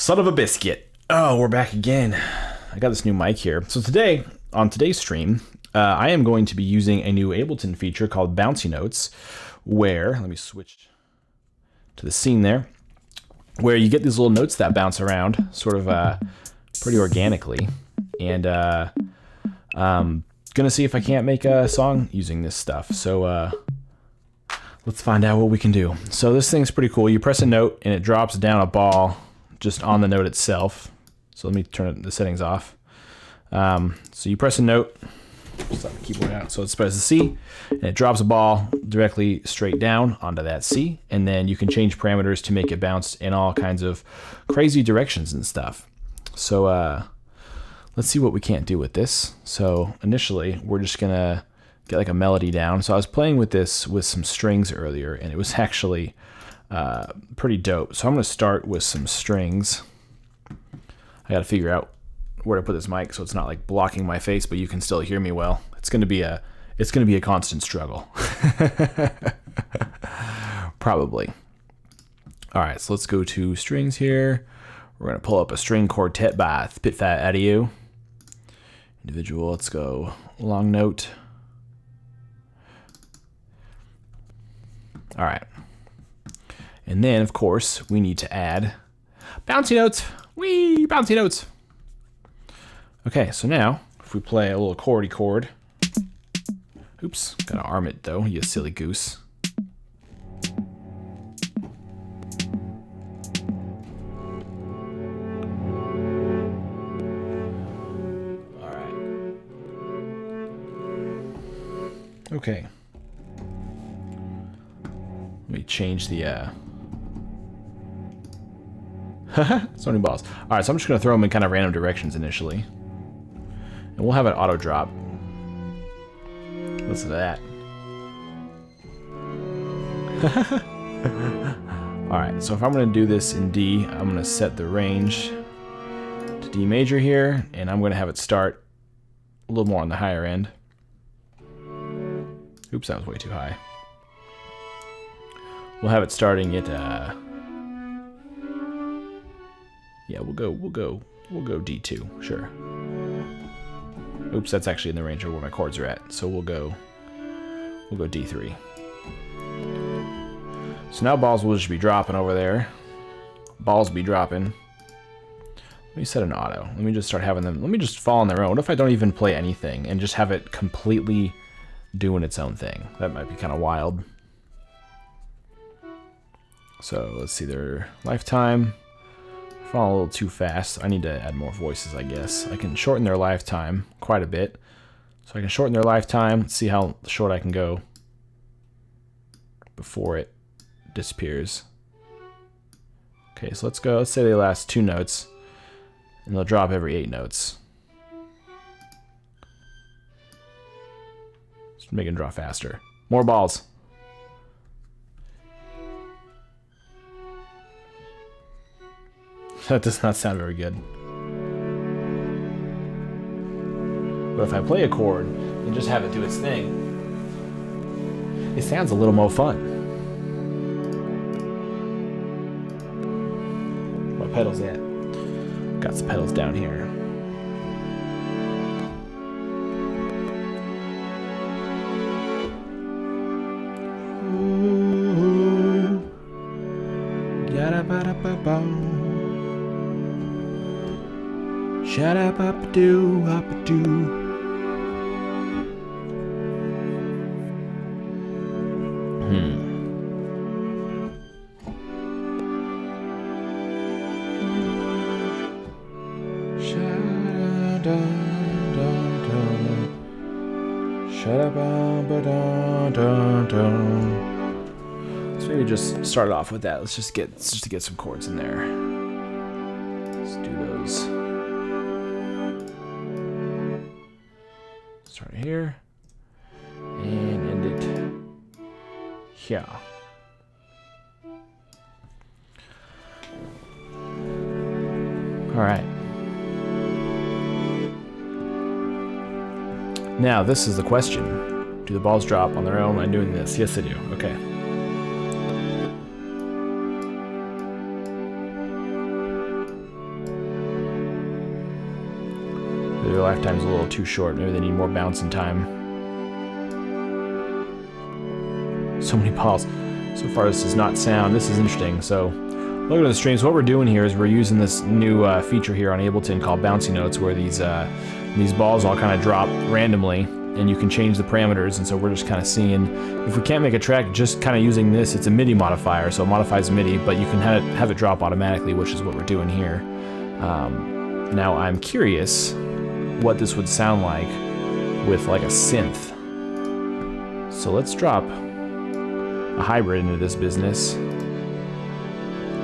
Son of a biscuit. Oh, we're back again. I got this new mic here. So today, on today's stream, I am going to be using a new Ableton feature called Bouncy Notes, where, let me switch to the scene there, where you get these little notes that bounce around sort of pretty organically. And I'm going to see if I can't make a song using this stuff. So let's find out what we can do. So this thing's pretty cool. You press a note and it drops down a ball just on the note itself. So let me turn the settings off. So you press a note, just let the keyboard out. So it presses C and it drops a ball directly straight down onto that C. And then you can change parameters to make it bounce in all kinds of crazy directions and stuff. So let's see what we can't do with this. So initially we're just gonna get like a melody down. So I was playing with this with some strings earlier and it was actually pretty dope. So I'm gonna start with some strings. I gotta figure out where to put this mic so it's not like blocking my face, but you can still hear me well. It's gonna be a constant struggle. Probably. All right, so let's go to strings here. We're gonna pull up a string quartet by Spitfire Audio. Individual, let's go long note. All right. And then, of course, we need to add bouncy notes. Whee! Bouncy notes. Okay, so now, if we play a little chordy chord. Oops, gotta arm it though, you silly goose. Alright. Okay. Let me change the so many balls. All right, so I'm just gonna throw them in kind of random directions initially. And we'll have an auto drop. Listen to that. All right, so if I'm gonna do this in D, I'm gonna set the range to D major here, and I'm gonna have it start a little more on the higher end. Oops, that was way too high. We'll have it starting at yeah, we'll go D2, sure. Oops, that's actually in the range of where my chords are at. So we'll go D3. So now balls will just be dropping over there. Balls be dropping. Let me set an auto. Let me just start having them. Let me just fall on their own. What if I don't even play anything and just have it completely doing its own thing? That might be kind of wild. So let's see their lifetime. Falling a little too fast. I need to add more voices, I guess. I can shorten their lifetime quite a bit. So I can shorten their lifetime. Let's see how short I can go before it disappears. Okay, so let's go. Let's say they last 2 notes, and they'll drop every 8 notes. Just make them draw faster. More balls. That does not sound very good. But if I play a chord and just have it do its thing, it sounds a little more fun. My pedals at? Got some pedals down here. Ooh. Yada-ba-da-ba-ba. Shut up, up-a-doo, up-a-doo. So maybe just start it off with that. Let's just get some chords in there. Let's do those. Start here and end it here. All right. Now this is the question. Do the balls drop on their own when I'm doing this? Yes, they do. Okay. Their lifetime's a little too short. Maybe they need more bouncing time. So many balls. So far this does not sound. This is interesting. So looking at the streams, what we're doing here is we're using this new feature here on Ableton called Bouncy Notes, where these balls all kind of drop randomly, and you can change the parameters. And so we're just kind of seeing if we can't make a track just kind of using this. It's a MIDI modifier, so it modifies MIDI, but you can have it drop automatically, which is what we're doing here. Now I'm curious what this would sound like with like a synth. So let's drop a hybrid into this business.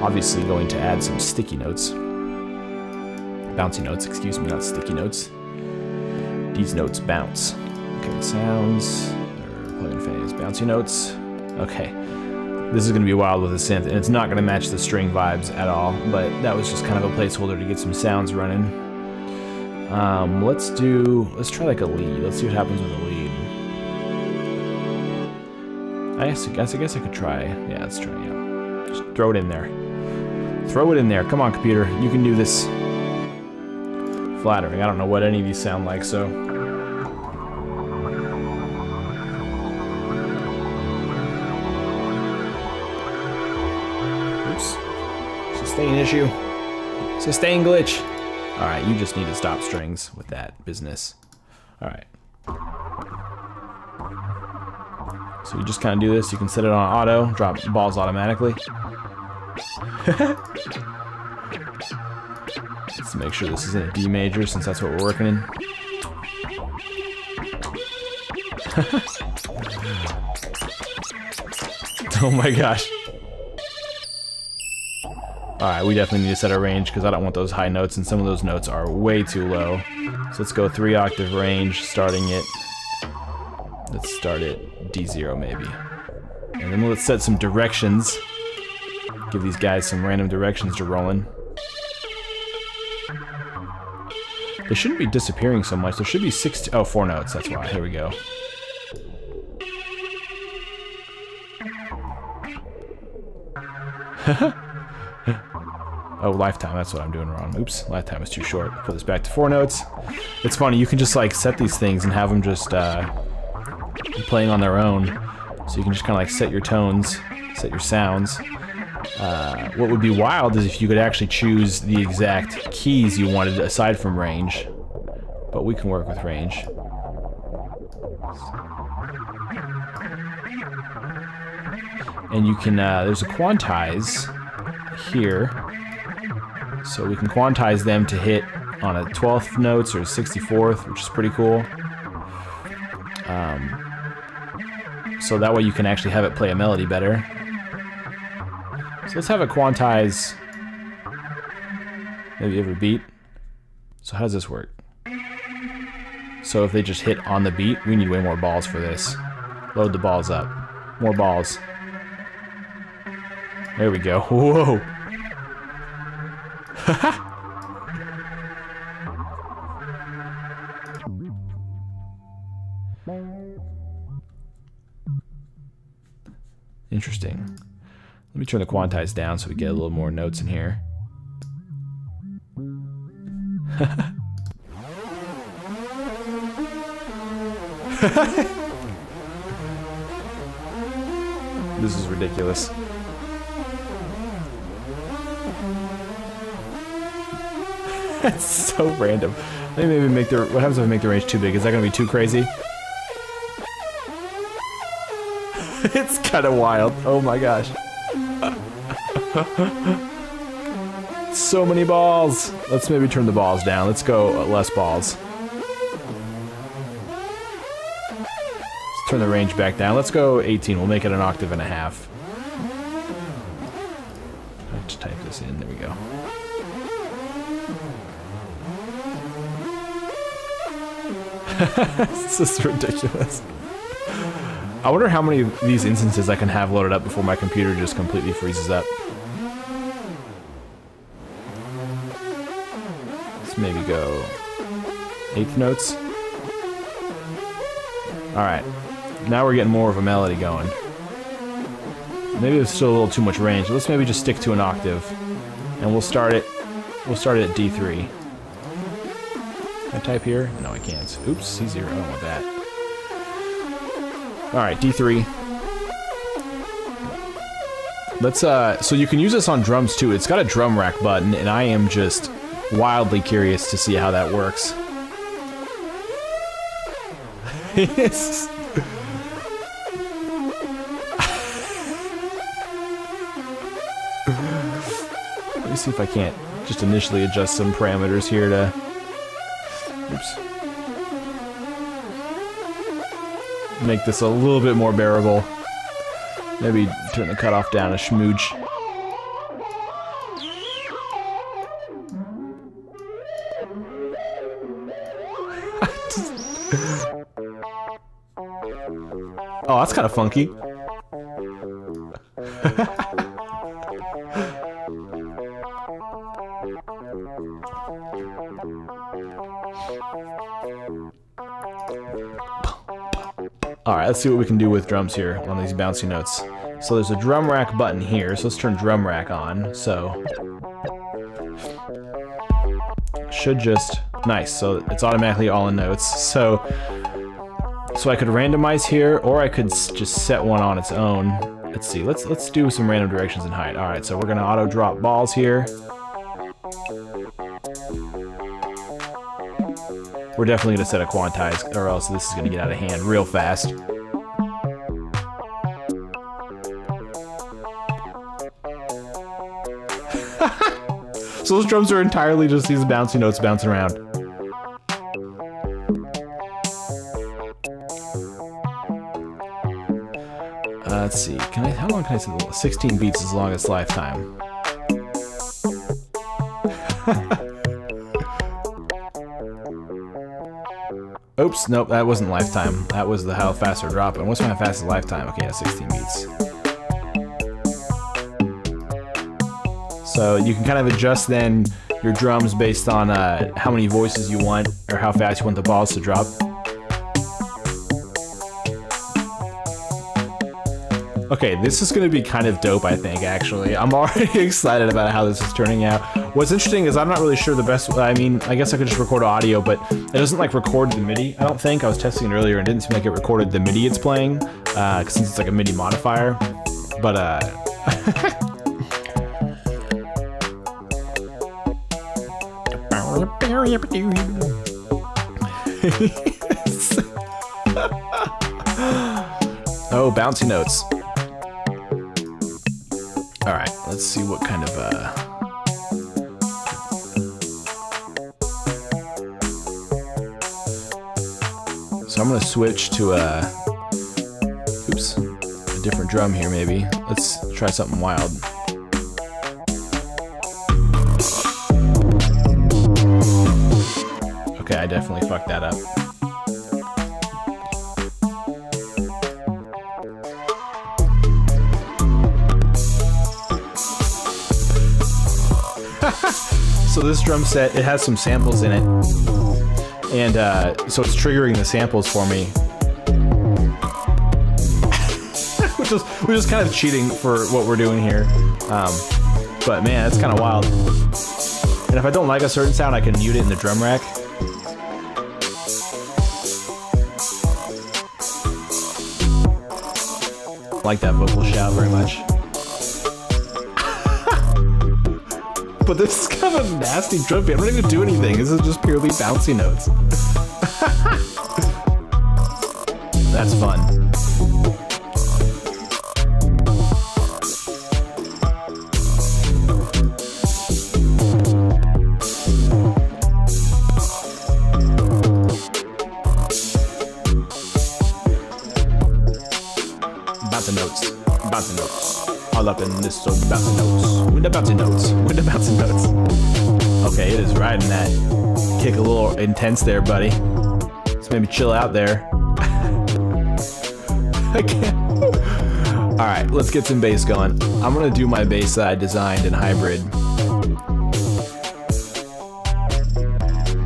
Obviously going to add some sticky notes. Bouncy notes, excuse me, not sticky notes. These notes bounce. Okay, sounds, or plug-in phase, bouncy notes. Okay, this is gonna be wild with a synth, and it's not gonna match the string vibes at all, but that was just kind of a placeholder to get some sounds running. Let's try like a lead. Let's see what happens with a lead. I guess I could try. Yeah, let's try. Yeah, just throw it in there. Throw it in there. Come on, computer. You can do this. Flattering. I don't know what any of these sound like, so. Oops. Sustain issue. Sustain glitch. Alright, you just need to stop strings with that business. Alright. So you just kind of do this. You can set it on auto, drop balls automatically. Let's make sure this is in a D major, since that's what we're working in. Oh my gosh. Alright, we definitely need to set our range because I don't want those high notes, and some of those notes are way too low. So let's go 3-octave range, starting it. Let's start at D0 maybe. And then let's set some directions. Give these guys some random directions to roll in. They shouldn't be disappearing so much. There should be 4 notes, that's why. Here we go. Oh, lifetime, that's what I'm doing wrong. Oops, lifetime is too short. Put this back to 4 notes. It's funny, you can just like set these things and have them just playing on their own. So you can just kind of like set your tones, set your sounds. What would be wild is if you could actually choose the exact keys you wanted aside from range. But we can work with range. And you can, there's a quantize here. So we can quantize them to hit on a 12th notes or 64th, which is pretty cool. So that way you can actually have it play a melody better. So let's have it quantize maybe every beat. So how does this work? So if they just hit on the beat, we need way more balls for this. Load the balls up. More balls. There we go. Whoa! Interesting. Let me turn the quantize down so we get a little more notes in here. This is ridiculous. That's so random. Let me maybe make the... What happens if I make the range too big? Is that going to be too crazy? It's kind of wild. Oh my gosh. So many balls. Let's maybe turn the balls down. Let's go less balls. Let's turn the range back down. Let's go 18. We'll make it an octave and a half. I have to type this in. There we go. This is ridiculous. I wonder how many of these instances I can have loaded up before my computer just completely freezes up. Let's maybe go 8th notes. Alright, now we're getting more of a melody going. Maybe there's still a little too much range. Let's maybe just stick to an octave. And we'll start it at D3. I type here? No, I can't. Oops, C0, I don't want that. Alright, D3. Let's, so you can use this on drums too. It's got a drum rack button, and I am just wildly curious to see how that works. Yes. Let me see if I can't just initially adjust some parameters here to... Oops. Make this a little bit more bearable. Maybe turn the cutoff down a smooch. Oh, that's kind of funky. Alright, let's see what we can do with drums here on these bouncy notes. So there's a drum rack button here, so let's turn drum rack on. So should just nice. So it's automatically all in notes. So I could randomize here, or I could just set one on its own. Let's see. Let's do some random directions and height. All right. So we're gonna auto drop balls here. We're definitely gonna set a quantize, or else this is gonna get out of hand real fast. So those drums are entirely just these bouncy notes bouncing around. Let's see. How long can I set? 16 beats is the longest lifetime. Oops, nope, that wasn't lifetime. That was the how fast they're dropping. What's my fastest lifetime? Okay, yeah, 16 beats. So you can kind of adjust then your drums based on how many voices you want or how fast you want the balls to drop. Okay, this is going to be kind of dope, I think, actually. I'm already excited about how this is turning out. What's interesting is I'm not really sure the best... I mean, I guess I could just record audio, but it doesn't, like, record the MIDI, I don't think. I was testing it earlier and it didn't seem like it recorded the MIDI it's playing, since it's like a MIDI modifier. But, oh, bouncy notes. Alright, let's see what kind of, So I'm gonna switch to, oops, a different drum here, maybe. Let's try something wild. Okay, I definitely fucked that up. So this drum set, it has some samples in it, and so it's triggering the samples for me, which is kind of cheating for what we're doing here. But man, that's kind of wild. And if I don't like a certain sound, I can mute it in the drum rack. I like that vocal shout very much. But this is kind of a nasty drum beat. I'm not even do anything. This is just purely bouncy notes. That's fun. Bouncy notes. Bouncy notes. All up in this so bouncy notes. With the bouncy notes. With the bouncy notes. Okay, it is riding that kick a little intense there, buddy. Let's maybe chill out there. I can't. Alright, let's get some bass going. I'm gonna do my bass that I designed in hybrid.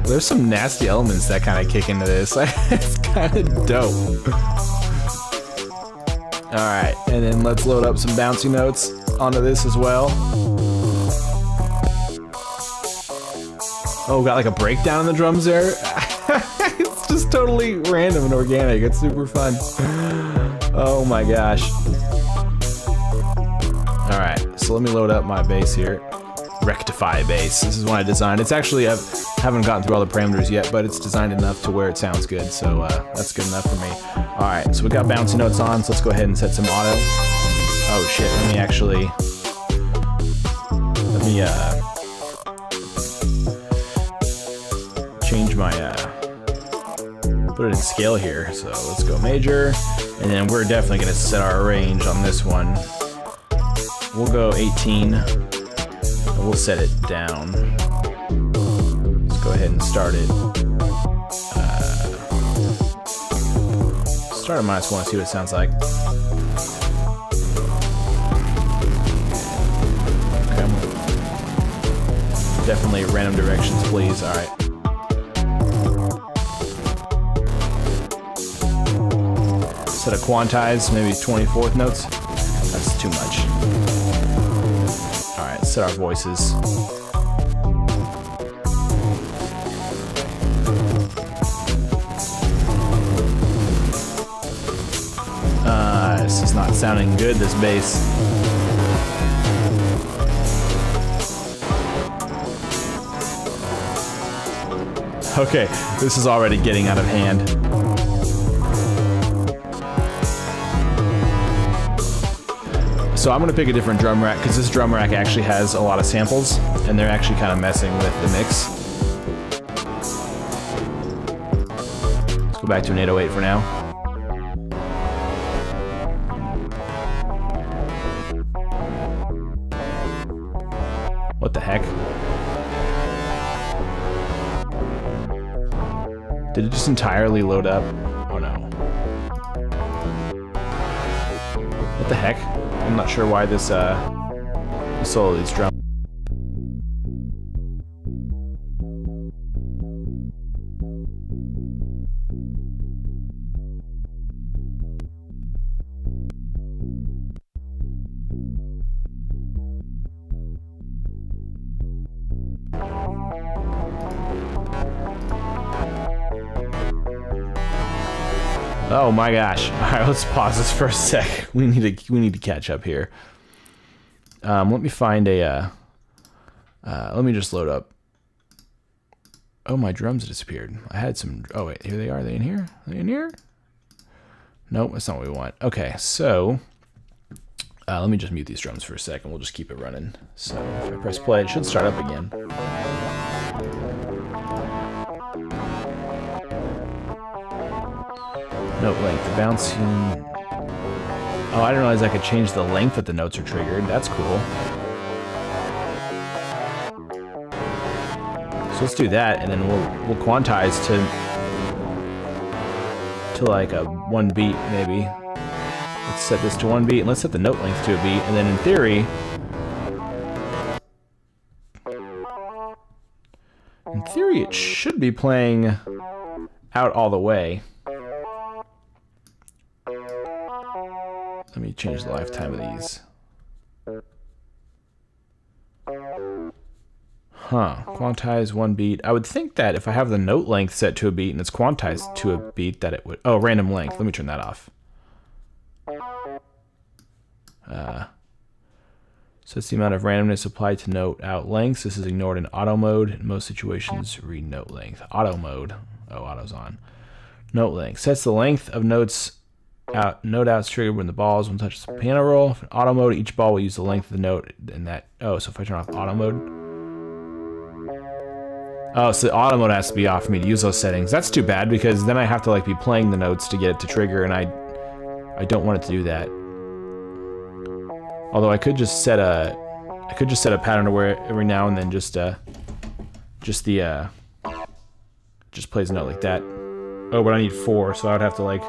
There's some nasty elements that kind of kick into this. It's kind of dope. Alright, and then let's load up some bouncy notes onto this as well. Oh, got like a breakdown in the drums there. It's just totally random and organic. It's super fun. Oh my gosh. All right, so let me load up my bass here. Rectify bass. This is one I designed. It's actually, I haven't gotten through all the parameters yet, but it's designed enough to where it sounds good. So that's good enough for me. All right, so we got bouncy notes on. So let's go ahead and set some auto. Oh shit, let me actually, change my, put it in scale here. So let's go major, and then we're definitely gonna set our range on this one. We'll go 18, and we'll set it down. Let's go ahead and start it. Start at -1, see what it sounds like. Okay. Definitely random directions, please. All right. Set a quantize, maybe 24th notes. That's too much. All right, set our voices. This is not sounding good, this bass. Okay, this is already getting out of hand. So I'm gonna pick a different drum rack because this drum rack actually has a lot of samples and they're actually kind of messing with the mix. Let's go back to an 808 for now. What the heck? Did it just entirely load up? Oh no. What the heck? I'm not sure why this solo these drums. Oh my gosh. All right, let's pause this for a sec. We need to catch up here. Let me find a let me just load up. Oh, my drums disappeared. I had some, oh wait, here they are. Are they in here? Are they in here? Nope, that's not what we want. Okay, so let me just mute these drums for a second. We'll just keep it running. So if I press play, it should start up again. Note length, the bouncing. Oh, I didn't realize I could change the length that the notes are triggered. That's cool. So let's do that, and then we'll quantize to like a 1 beat maybe. Let's set this to 1 beat, and let's set the note length to a beat, and then in theory it should be playing out all the way. Let me change the lifetime of these. Huh, quantize 1 beat. I would think that if I have the note length set to a beat and it's quantized to a beat that it would, oh, random length, let me turn that off. So it's the amount of randomness applied to note out lengths. This is ignored in auto mode. In most situations, read note length. Auto mode, oh, auto's on. Note length, sets the length of notes out. Note out's triggered when the balls will touch the piano roll. In auto mode, each ball will use the length of the note in that. Oh, so if I turn off auto mode. Oh, so the auto mode has to be off for me to use those settings. That's too bad because then I have to like be playing the notes to get it to trigger, and I don't want it to do that. Although I could just set a pattern to where every now and then just plays a note like that. Oh, but I need 4, so I would have to like.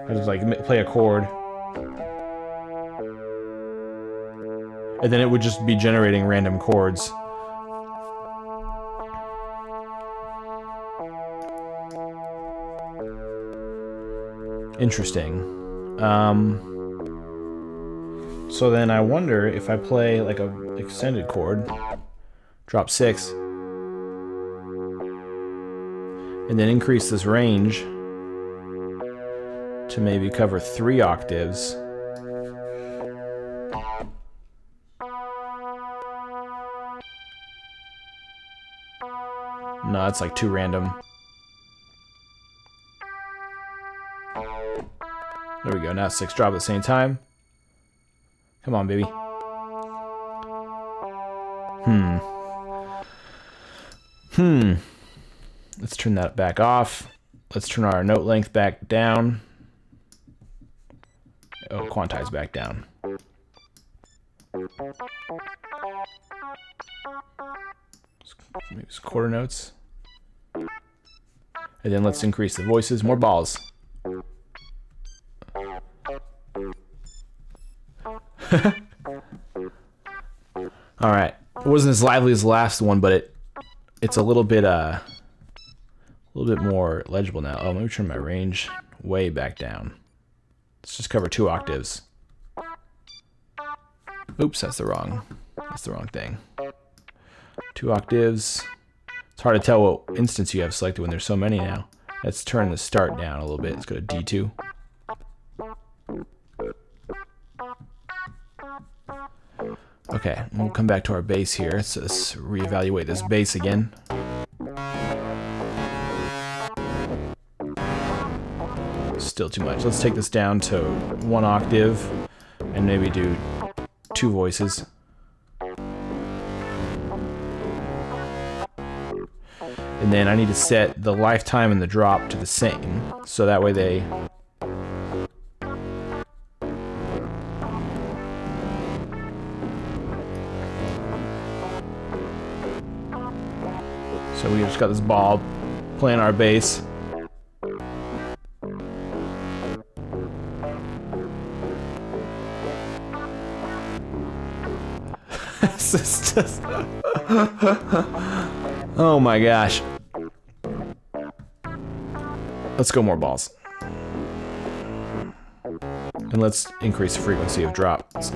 I just like play a chord, and then it would just be generating random chords. Interesting. So then I wonder if I play like a extended chord, drop 6, and then increase this range to maybe cover 3 octaves. No, it's like too random. There we go, now 6 drop at the same time. Come on, baby. Let's turn that back off. Let's turn our note length back down. Oh, quantize back down. Maybe it's quarter notes. And then let's increase the voices. More balls. All right. It wasn't as lively as the last one, but it's a little bit more legible now. Oh, let me turn my range way back down. Let's just cover 2 octaves. Oops, that's the wrong thing. 2 octaves. It's hard to tell what instance you have selected when there's so many now. Let's turn the start down a little bit. Let's go to D2. Okay, we'll come back to our bass here. So let's reevaluate this bass again. Still too much. Let's take this down to 1 octave and maybe do 2 voices. And then I need to set the lifetime and the drop to the same, so that way they... So we just got this ball playing our bass. This is just... Oh my gosh. Let's go more balls. And let's increase the frequency of drops.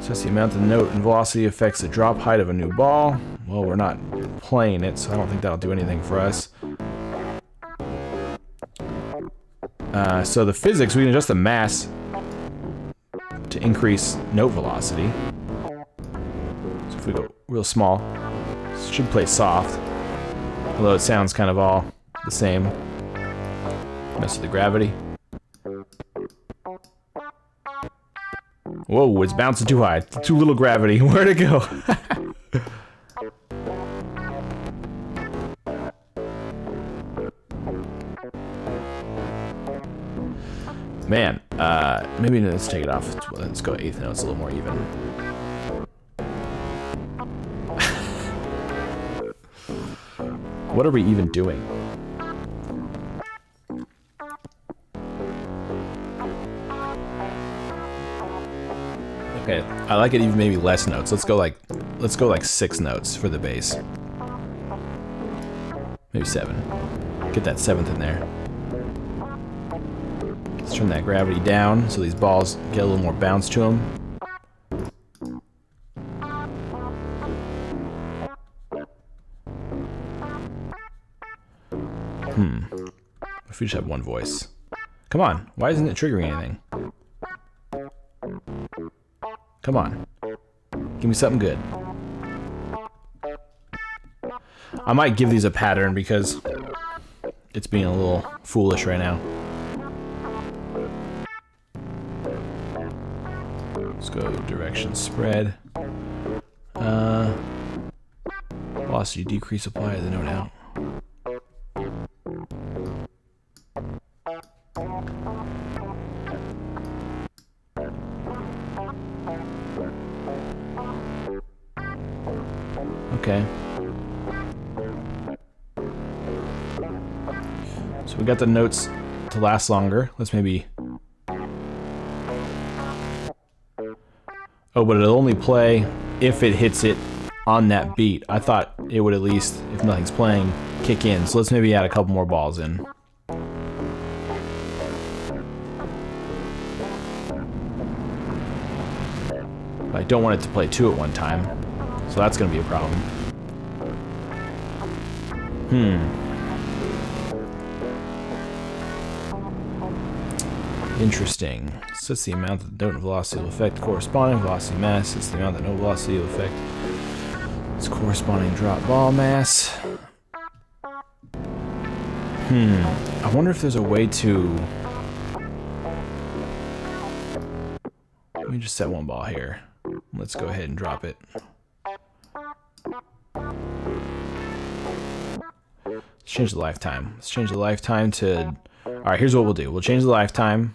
So the amount of note and velocity affects the drop height of a new ball. Well, we're not playing it, so I don't think that'll do anything for us. So the physics, we can adjust the mass to increase note velocity. So if we go real small, it should play soft, although it sounds kind of all the same. Mess with the gravity. Whoa, it's bouncing too high. Too little gravity. Where'd it go? Man, maybe let's take it off. Let's go 8th note. It's a little more even. What are we even doing? Okay, I like it even maybe less notes. Let's go like 6 notes for the bass. Maybe 7. Get that 7th in there. Let's turn that gravity down so these balls get a little more bounce to them. If we just have 1 voice. Come on, why isn't it triggering anything? Come on. Give me something good. I might give these a pattern because it's being a little foolish right now. Let's go direction spread. Velocity decrease apply to the note out. Okay. So we got the notes to last longer. Let's maybe... Oh, but it'll only play if it hits it on that beat. I thought it would at least, if nothing's playing, kick in. So let's maybe add a couple more balls in. But I don't want it to play two at one time, so that's going to be a problem. Interesting. So it's the amount that the note and velocity will affect the corresponding velocity mass. It's the amount that no velocity will affect its corresponding drop ball mass. I wonder if there's a way to... Let me just set one ball here. Let's go ahead and drop it. Let's change the lifetime. Let's change the lifetime to... Alright, here's what we'll do. We'll change the lifetime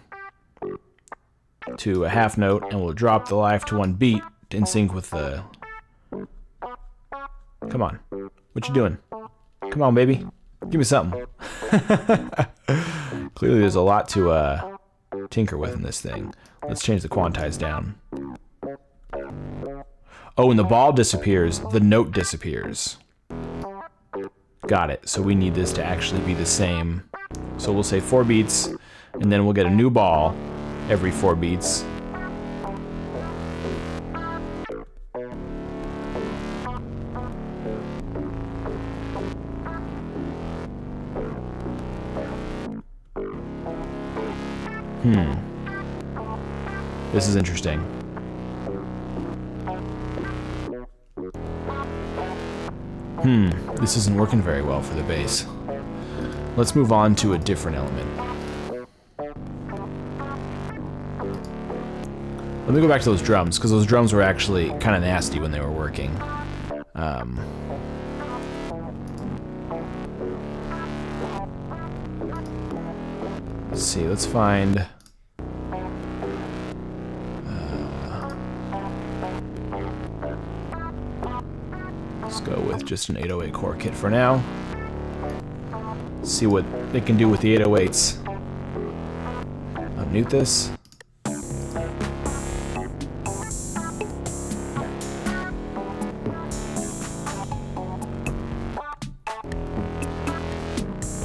to a half note, and we'll drop the life to one beat in sync with the... Come on. What you doing? Come on, baby. Give me something. Clearly there's a lot to tinker with in this thing. Let's change the quantize down. Oh, when the ball disappears, the note disappears. Got it. So we need this to actually be the same. So we'll say 4 beats, and then we'll get a new ball every 4 beats. This is interesting. This isn't working very well for the bass. Let's move on to a different element. Let me go back to those drums, because those drums were actually kind of nasty when they were working. Let's see, let's find... let's go with just an 808 core kit for now. See what they can do with the 808s. Unmute this.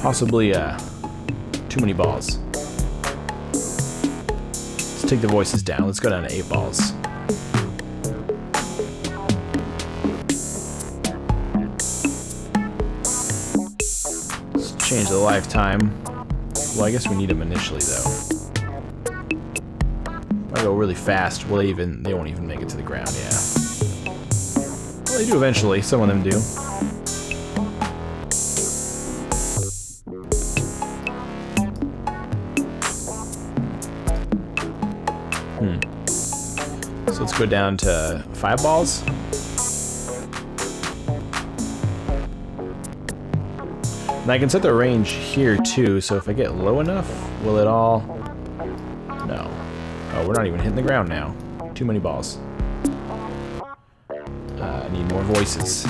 Possibly too many balls. Let's take the voices down. Let's go down to 8 balls. Change the lifetime. Well, I guess we need them initially, though. If I go really fast, will they won't even make it to the ground, yeah. Well, they do eventually. Some of them do. So let's go down to 5 balls. And I can set the range here too, so if I get low enough, will it all... No. Oh, we're not even hitting the ground now. Too many balls. I need more voices.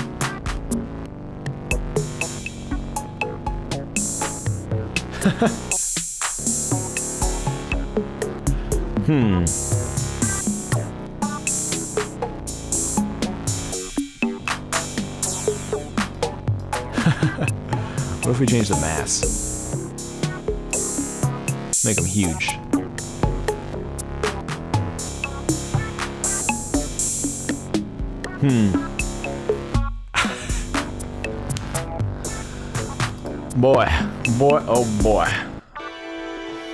What if we change the mass? Make them huge. Boy, oh boy.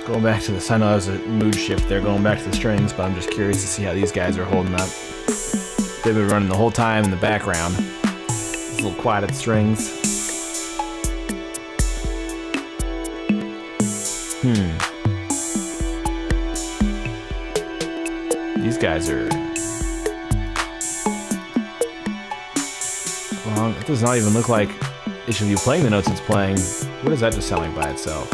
Going back to this, I know there's a mood shift there, going back to the strings, but I'm just curious to see how these guys are holding up. They've been running the whole time in the background. These little quieted strings. These guys are... Well, it does not even look like it should be playing the notes it's playing. What is that just sounding by itself?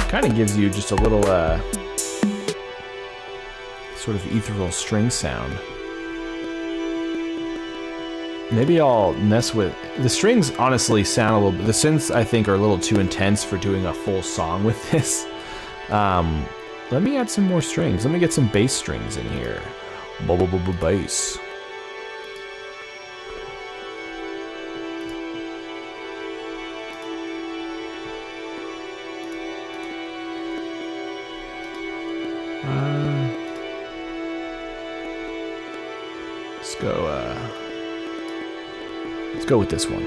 Kind of gives you just a little sort of ethereal string sound. Maybe I'll mess with... The strings honestly sound a little bit... The synths, I think, are a little too intense for doing a full song with this. Let me add some more strings. Let me get some bass strings in here. Bass. Let's go with this one.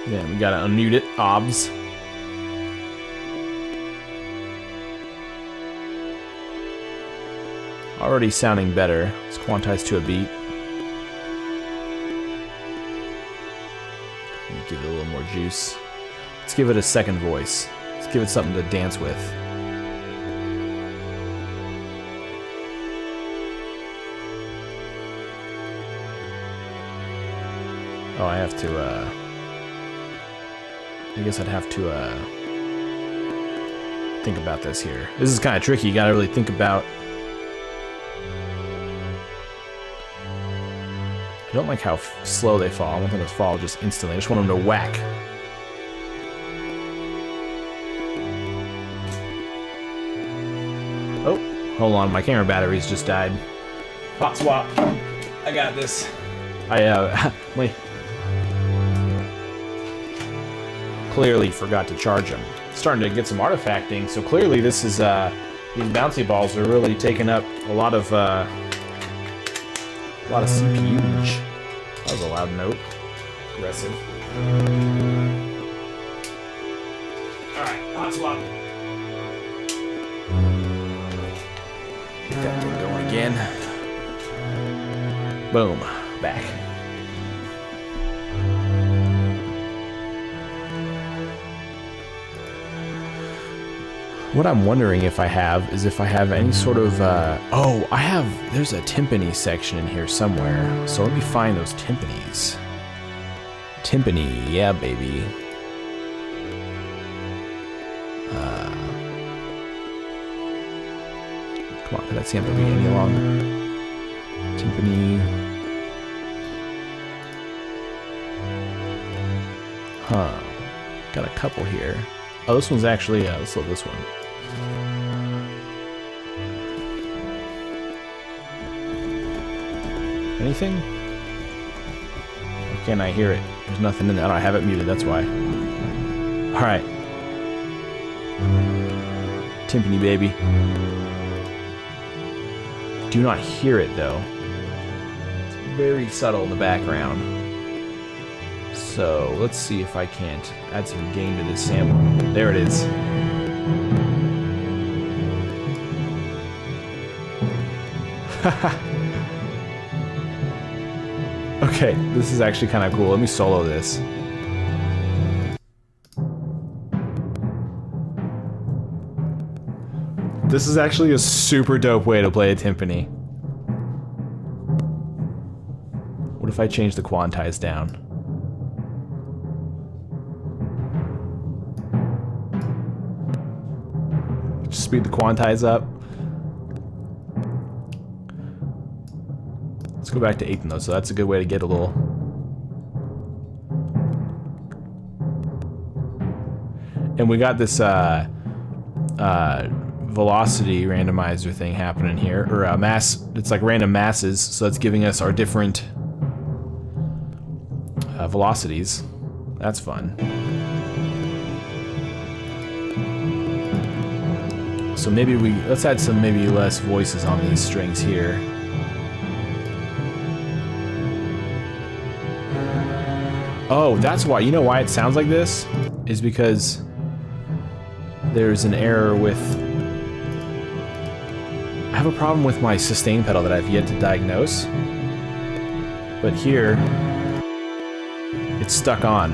Then we gotta unmute it, obs. Already sounding better. Let's quantize to a beat. Give it a little more juice. Let's give it a second voice. Let's give it something to dance with. Oh, I have to, I guess I'd have to, think about this here. This is kind of tricky. You gotta really think about... I don't like how slow they fall. I want them to fall just instantly. I just want them to whack. Oh, hold on. My camera batteries just died. Hot swap. I got this. Wait. Clearly forgot to charge them. Starting to get some artifacting, so clearly this is, these bouncy balls are really taking up a lot of CPU. That was a loud note. Aggressive. Alright, hot swap. Get that thing going again. Boom. Back. What I'm wondering if I have is if I have any sort of, there's a timpani section in here somewhere. So let me find those timpanis. Timpani, yeah, baby. Come on, can that sample be any longer? Timpani. Huh. Got a couple here. Oh, this one's actually, let's look at this one. Anything? Why can't I hear it? There's nothing in there. I don't have it muted, that's why. Alright. Timpani, baby. Do not hear it, though. It's very subtle in the background. So, let's see if I can't add some gain to this sample. There it is. Okay, this is actually kind of cool. Let me solo this. This is actually a super dope way to play a timpani. What if I change the quantize down? Just speed the quantize up. Let's go back to 8th though, so that's a good way to get a little... And we got this velocity randomizer thing happening here, or mass, it's like random masses, so that's giving us our different velocities. That's fun. So maybe let's add some maybe less voices on these strings here. Oh, that's why. You know why it sounds like this? Is because there's an error with... I have a problem with my sustain pedal that I've yet to diagnose. But here, it's stuck on.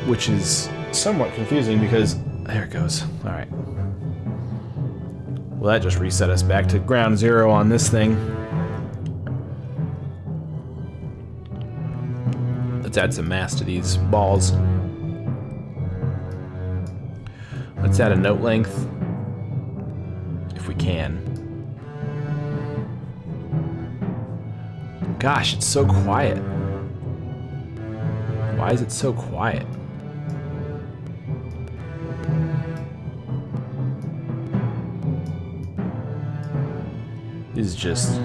Which is somewhat confusing because... There it goes. Alright. Well, that just reset us back to ground zero on this thing. Let's add some mass to these balls. Let's add a note length, if we can. Gosh, it's so quiet. Why is it so quiet? This is just...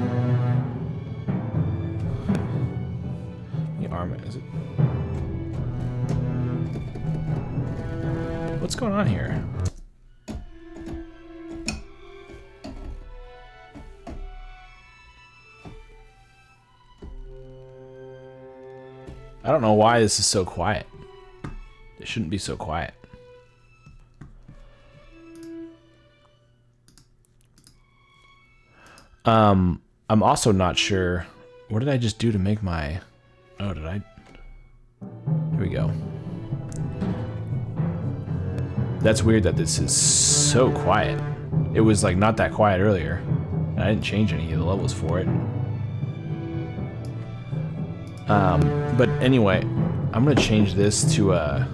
The arm, is it? What's going on here? I don't know why this is so quiet. It shouldn't be so quiet. I'm also not sure. What did I just do to make my... Oh, did I... Here we go. That's weird that this is so quiet. It was like not that quiet earlier. And I didn't change any of the levels for it. But anyway, I'm gonna change this to God,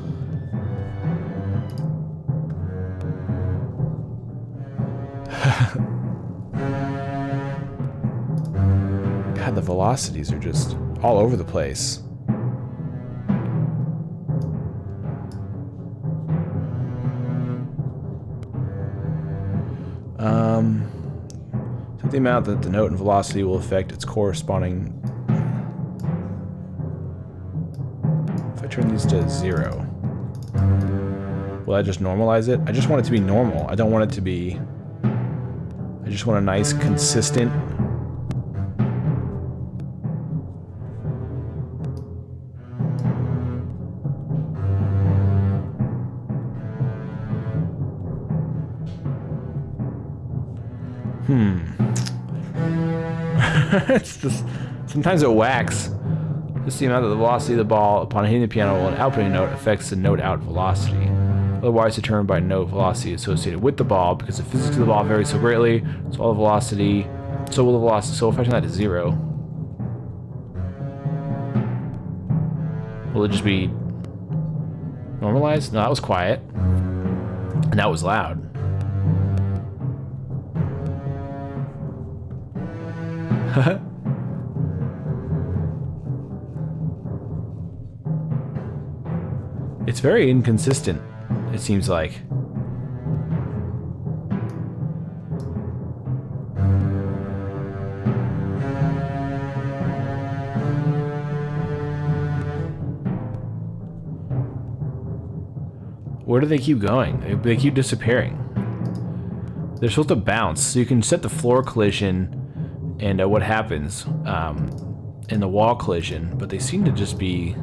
the velocities are just all over the place. So the amount that the note and velocity will affect its corresponding. If I turn these to 0, will I just normalize it? I just want it to be normal. I don't want it to be... I just want a nice, consistent... It's just... Sometimes it whacks. Just the amount of the velocity of the ball upon hitting the piano while an outputting note affects the note out velocity. Otherwise determined by note velocity associated with the ball, because the physics of the ball vary so greatly, so all the velocity, so will the velocity. So if I turn that to 0, will it just be normalized? No, that was quiet. And that was loud. It's very inconsistent, it seems like. Where do they keep going? They keep disappearing. They're supposed to bounce, so you can set the floor collision and what happens in the wall collision, but they seem to just be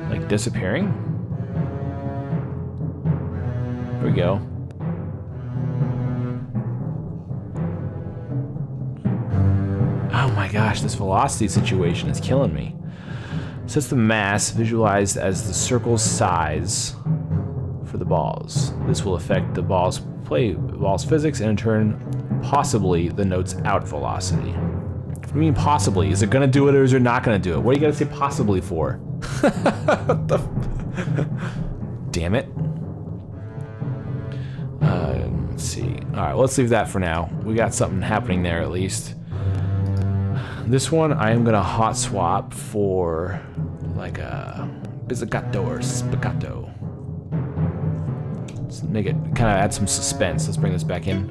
like disappearing. Here we go. Oh my gosh, this velocity situation is killing me. Sets the mass visualized as the circle's size for the balls. This will affect the ball's physics and in turn possibly the note's out velocity. What do you mean possibly? Is it gonna do it or is it not gonna do it? What do you gotta say possibly for? What the damn it. Let's see. Alright, let's leave that for now. We got something happening there at least. This one I am gonna hot swap for like a pizzicato or spiccato. Let's make it kind of add some suspense. Let's bring this back in.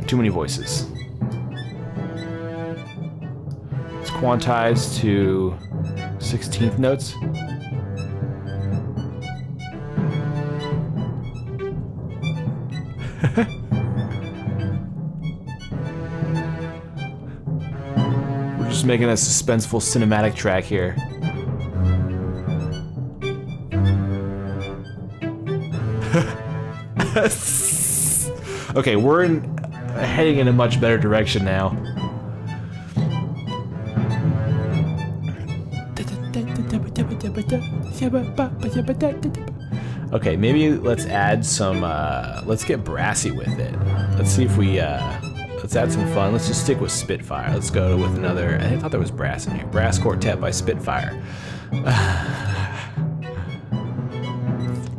Too many voices. Let's quantize to 16th notes. We're just making a suspenseful cinematic track here. Okay, we're heading in a much better direction now. Okay, maybe let's add some, let's get brassy with it. Let's see if we, let's add some fun. Let's just stick with Spitfire. Let's go with another, I thought there was brass in here. Brass Quartet by Spitfire.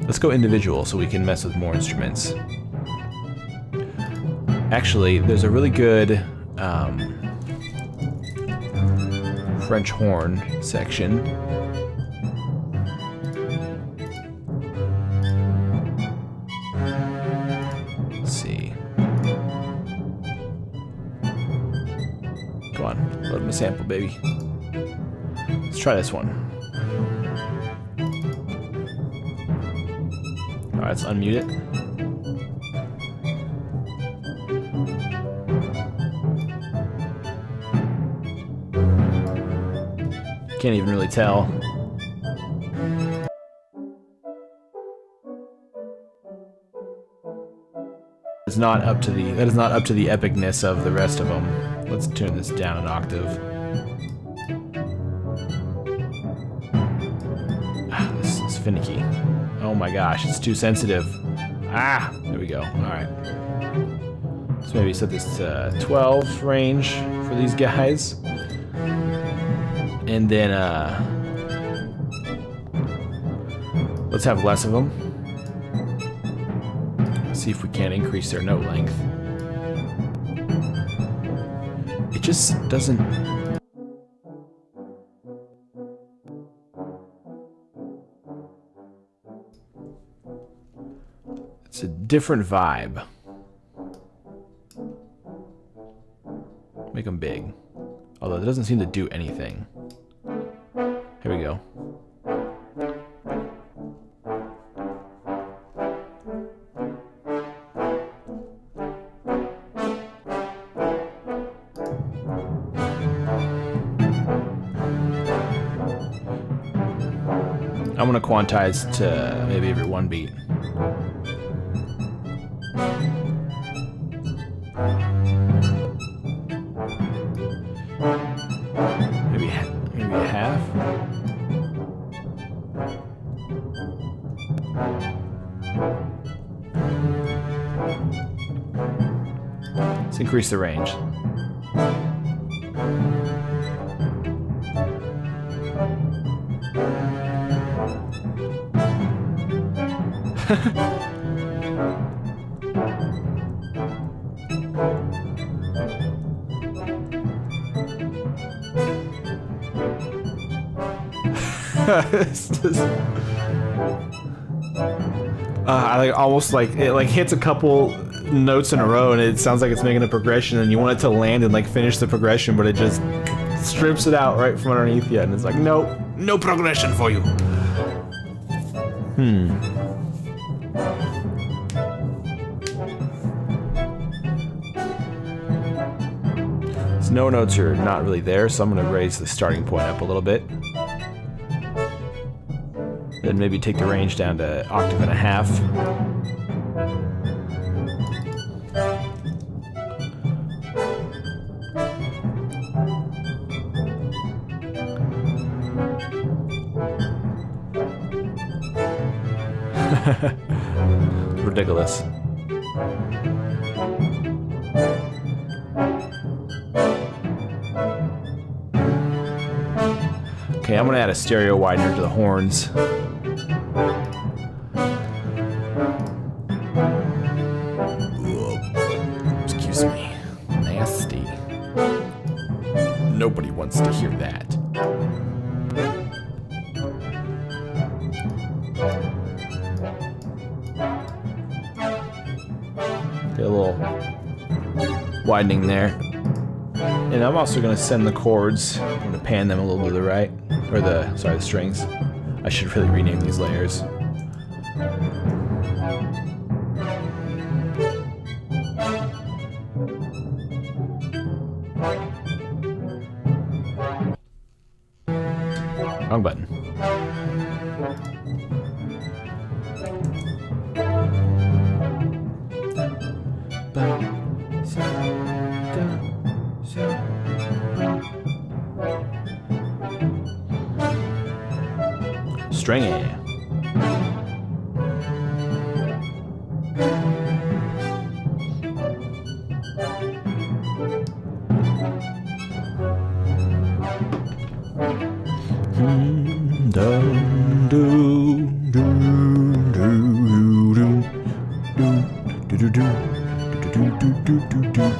Let's go individual so we can mess with more instruments. Actually, there's a really good French horn section. Let's see. Come on, load my sample, baby. Let's try this one. Alright, let's unmute it. Can't even really tell. It's not up to the, that is not up to the epicness of the rest of them. Let's tune this down an octave. Ah, this is finicky. Oh my gosh, it's too sensitive. Ah, there we go. All right. So maybe set this to 12 range for these guys. And then let's have less of them. See if we can't increase their note length. It just doesn't. It's a different vibe. Make them big. Although it doesn't seem to do anything. Here we go. I'm gonna quantize to maybe every one beat. Maybe a half. Let's increase the range. I like almost like it like hits a couple notes in a row and it sounds like it's making a progression and you want it to land and like finish the progression, but it just strips it out right from underneath you and it's like nope, no progression for you. These no notes are not really there, so I'm going to raise the starting point up a little bit. Then maybe take the range down to octave and a half. Ridiculous. Okay, I'm gonna add a stereo widener to the horns. Excuse me. Nasty. Nobody wants to hear that. Get a little widening there. And I'm also going to send the chords. I'm going to pan them a little to the right. Or the strings. I should really rename these layers. Wrong button. Stringy.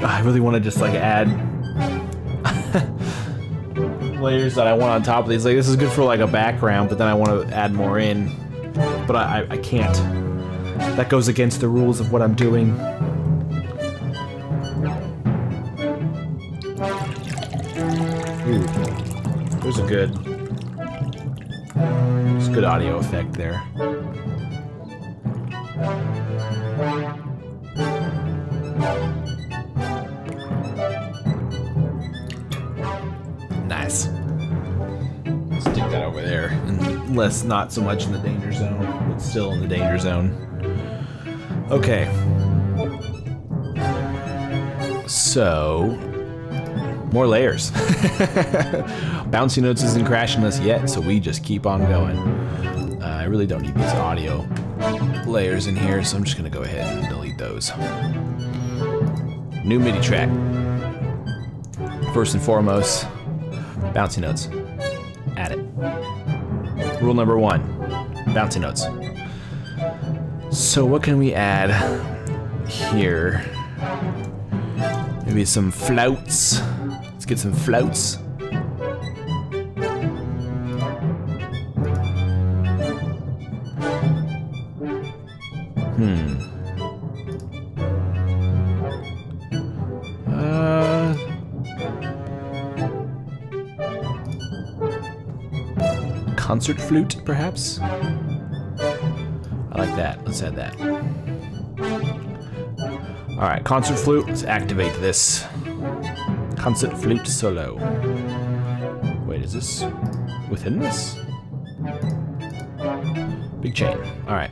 I really want to just like add layers that I want on top of these. Like this is good for like a background, but then I want to add more in. But I can't. That goes against the rules of what I'm doing. Ooh, there's a good audio effect there. Nice. over there, and less, not so much in the danger zone, but still in the danger zone. Okay. So, more layers. Bouncy Notes isn't crashing us yet, so we just keep on going. I really don't need these audio layers in here, so I'm just gonna go ahead and delete those. New MIDI track. First and foremost, Bouncy Notes. Add it. Rule number 1, Bouncy Notes. So what can we add here? Maybe some flutes. Let's get some flutes. Concert flute, perhaps? I like that. Let's add that. Alright, concert flute. Let's activate this. Concert flute solo. Wait, is this within this? Big chain. Alright.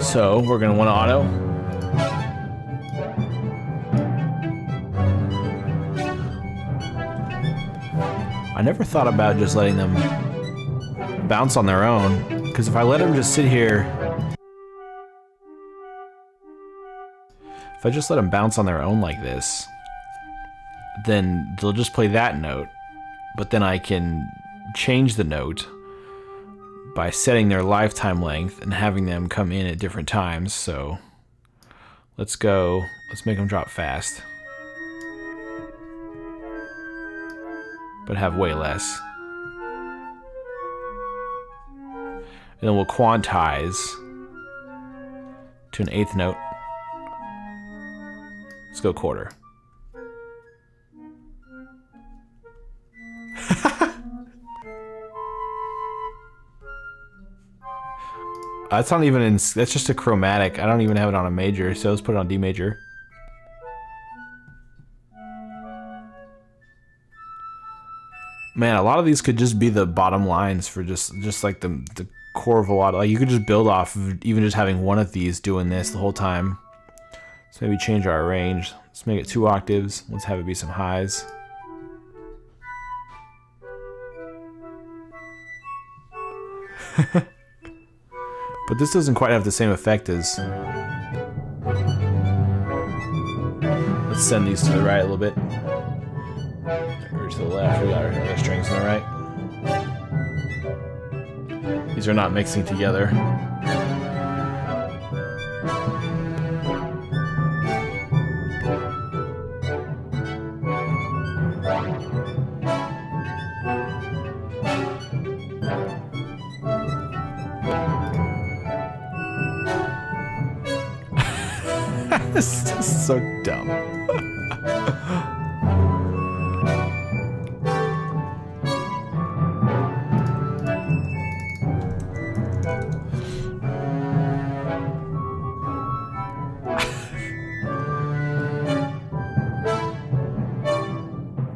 So, we're going to want auto. I never thought about just letting them bounce on their own, because if I let them just sit here, if I just let them bounce on their own like this, then they'll just play that note, but then I can change the note by setting their lifetime length and having them come in at different times. So let's make them drop fast, but have way less. And then we'll quantize to an 1/8 note. Let's go quarter. That's not even in, that's just a chromatic. I don't even have it on a major, so let's put it on D major. Man, a lot of these could just be the bottom lines for just like the core velocity. Like you could just build off of even just having one of these doing this the whole time. Let's maybe change our range. Let's make it 2 octaves. Let's have it be some highs. But this doesn't quite have the same effect as... Let's send these to the right a little bit. Or to the left, we got our other strings on the right. These are not mixing together. This is so dumb.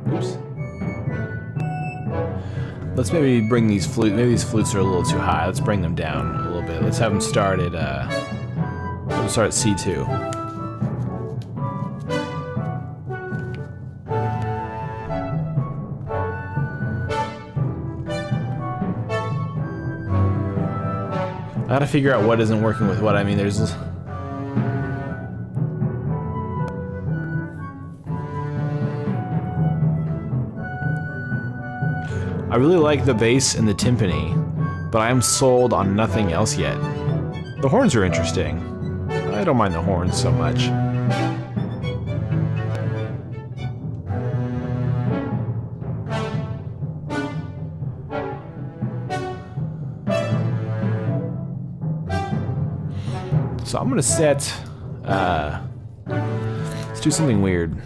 Oops. Let's maybe bring these flutes. Maybe these flutes are a little too high. Let's bring them down a little bit. Let's have them start at C2. I gotta figure out what isn't working with what. I mean, there's... I really like the bass and the timpani, but I'm sold on nothing else yet. The horns are interesting. I don't mind the horns so much. So I'm gonna set, let's do something weird.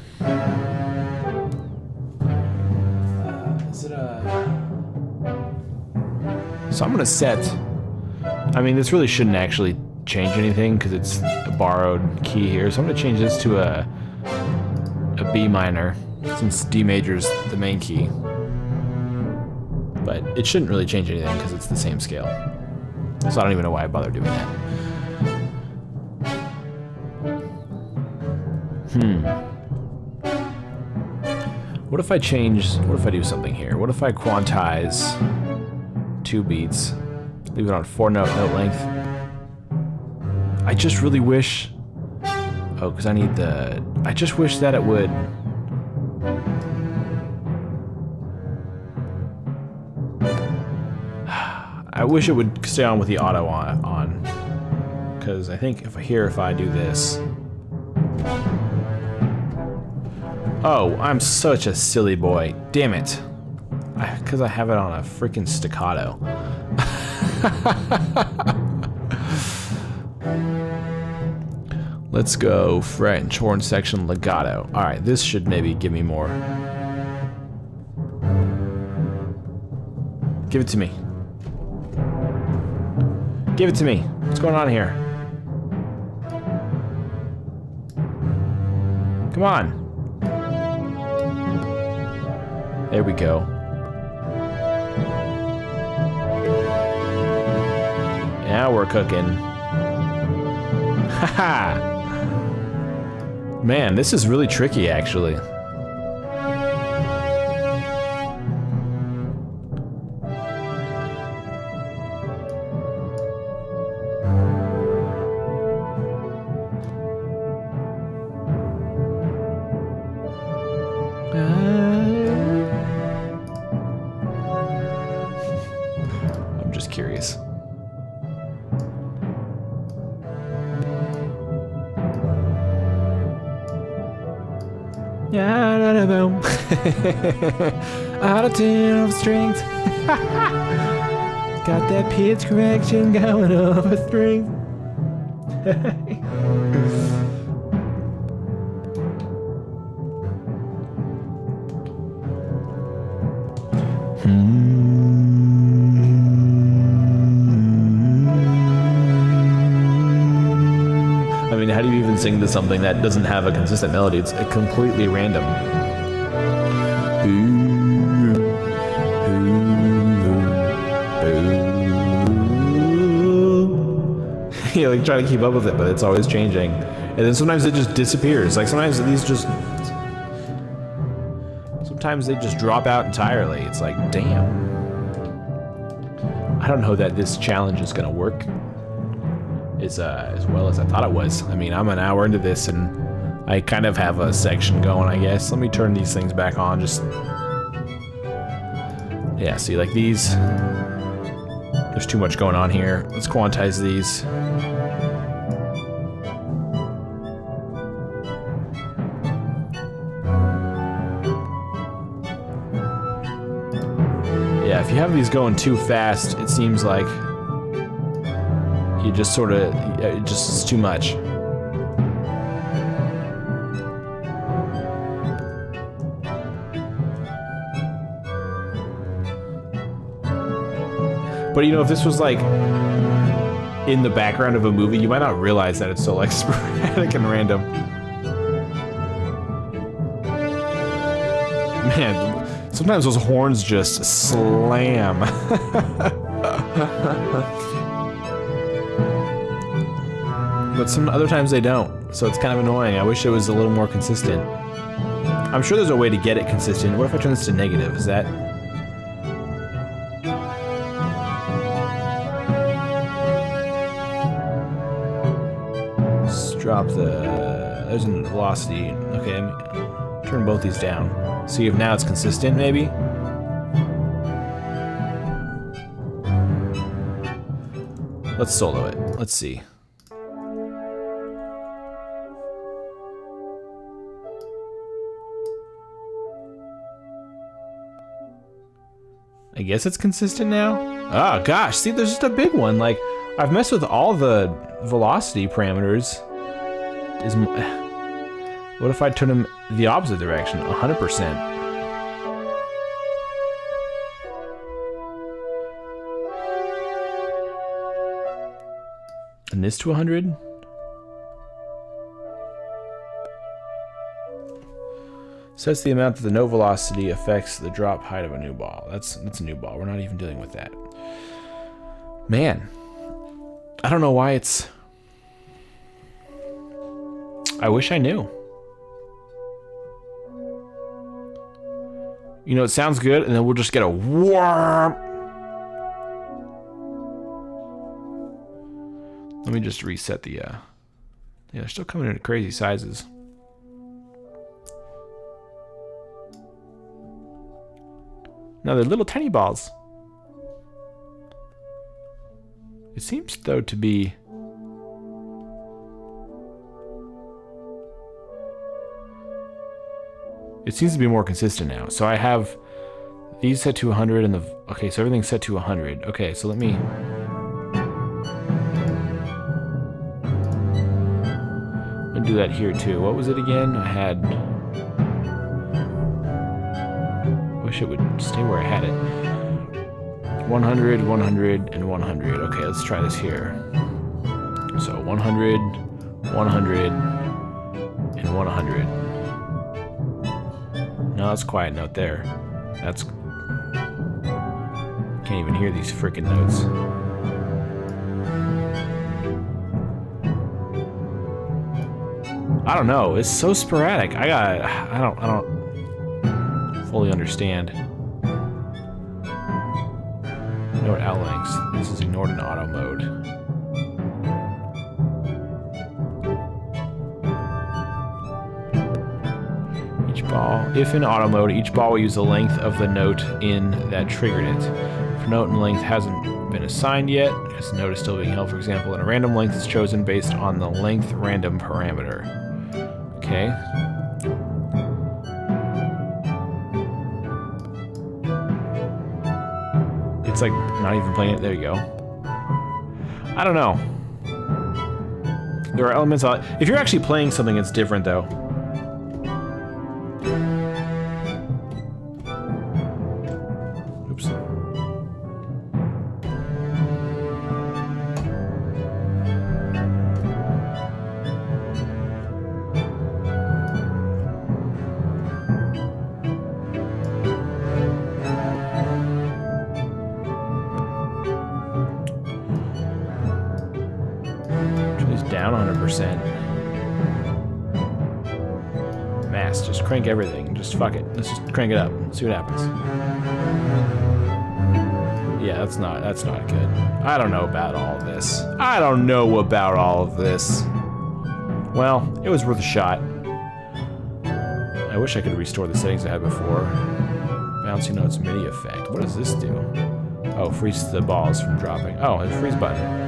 So I'm gonna set, I mean this really shouldn't actually change anything because it's a borrowed key here. So I'm gonna change this to a B minor since D major is the main key. but it shouldn't really change anything because it's the same scale. So I don't even know why I bother doing that. What if I do something here? What if I quantize 2 beats, leave it on 4 note length? I just really wish, oh, because I just wish that it would. I wish it would stay on with the auto on. Because I think if I do this. Oh, I'm such a silly boy. Damn it. Because I have it on a freaking staccato. Let's go French, horn section, legato. Alright, this should maybe give me more. Give it to me. Give it to me. What's going on here? Come on. There we go. Now we're cooking. Haha! Man, this is really tricky, actually. I'm just curious. Out of tune of strings. Got that pitch correction going over strings. I mean, how do you even sing to something that doesn't have a consistent melody? It's completely random. You like try to keep up with it, but it's always changing. And then sometimes it just disappears. Like sometimes they just drop out entirely. It's like, damn. I don't know that this challenge is gonna work as well as I thought it was. I mean, I'm an hour into this and I kind of have a section going, I guess. Let me turn these things back on. Just, yeah, see, like these, there's too much going on here. Let's quantize these. Yeah, if you have these going too fast, it seems like you just sort of, it just is too much. But you know, if this was like in the background of a movie, you might not realize that it's so like sporadic and random. Man, sometimes those horns just slam. But some other times they don't, so it's kind of annoying. I wish it was a little more consistent. I'm sure there's a way to get it consistent. What if I turn this to negative? Is that... Let's drop the... There's a velocity. Okay, turn both these down. See if now it's consistent, maybe? Let's solo it. Let's see. I guess it's consistent now? Oh gosh, see, there's just a big one. Like, I've messed with all the velocity parameters. What if I turn them the opposite direction? 100%. And this to 100? Sets the amount that the note velocity affects the drop height of a new ball. That's a new ball. We're not even dealing with that. Man, I don't know why it's... I wish I knew. You know, it sounds good, and then we'll just get a warm. Let me just reset the, yeah, they're still coming in crazy sizes. No, they're little tiny balls. It seems, though, to be... It seems to be more consistent now. So I have these set to 100 and the... Okay, so everything's set to 100. Okay, so let me... I'm gonna do that here too. What was it again? I had... Wish it would stay where I had it. 100, 100, and 100. Okay, let's try this here. So 100, 100, and 100. No, that's a quiet note there. That's... Can't even hear these freaking notes. I don't know. It's so sporadic. I don't fully understand. Note out lengths. This is ignored in auto mode. Each ball, if in auto mode, each ball will use the length of the note in that triggered it. If a note and length hasn't been assigned yet, because the note is still being held, for example, and a random length is chosen based on the length random parameter. Okay. It's like not even playing it. There you go. I don't know. There are elements on it. If you're actually playing something that's different, though. Oops. Down 100%. Mass, just crank everything. Just fuck it. Let's just crank it up. See what happens. Yeah, that's not good. I don't know about all of this. I don't know about all of this. Well, it was worth a shot. I wish I could restore the settings I had before. Bouncy Notes MIDI effect. What does this do? Oh, freeze the balls from dropping. Oh, it's a freeze button.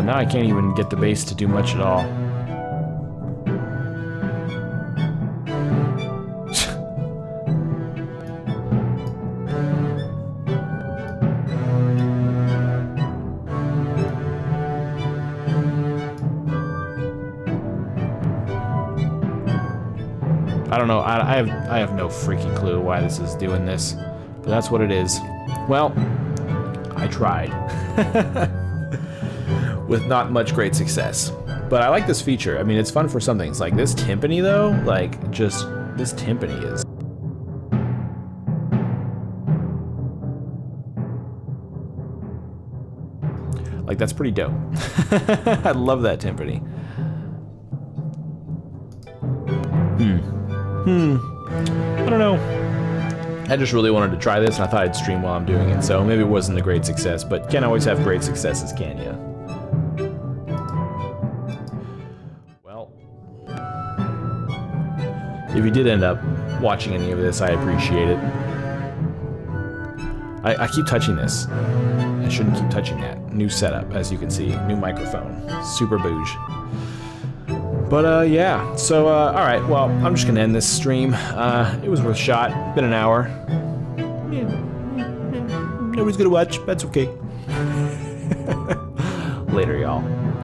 Now I can't even get the bass to do much at all. I don't know. I have no freaking clue why this is doing this, but that's what it is. Well, I tried. With not much great success. But I like this feature. I mean, it's fun for some things. Like this timpani, though, like, just, this timpani is... Like, that's pretty dope. I love that timpani. I don't know. I just really wanted to try this, and I thought I'd stream while I'm doing it, so maybe it wasn't a great success, but can't always have great successes, can ya? If you did end up watching any of this, I appreciate it. I keep touching this. I shouldn't keep touching that. New setup, as you can see. New microphone. Super bouge. But, yeah. So, alright. Well, I'm just gonna end this stream. It was worth a shot. Been an hour. Yeah. Nobody's gonna watch. That's okay. Later, y'all.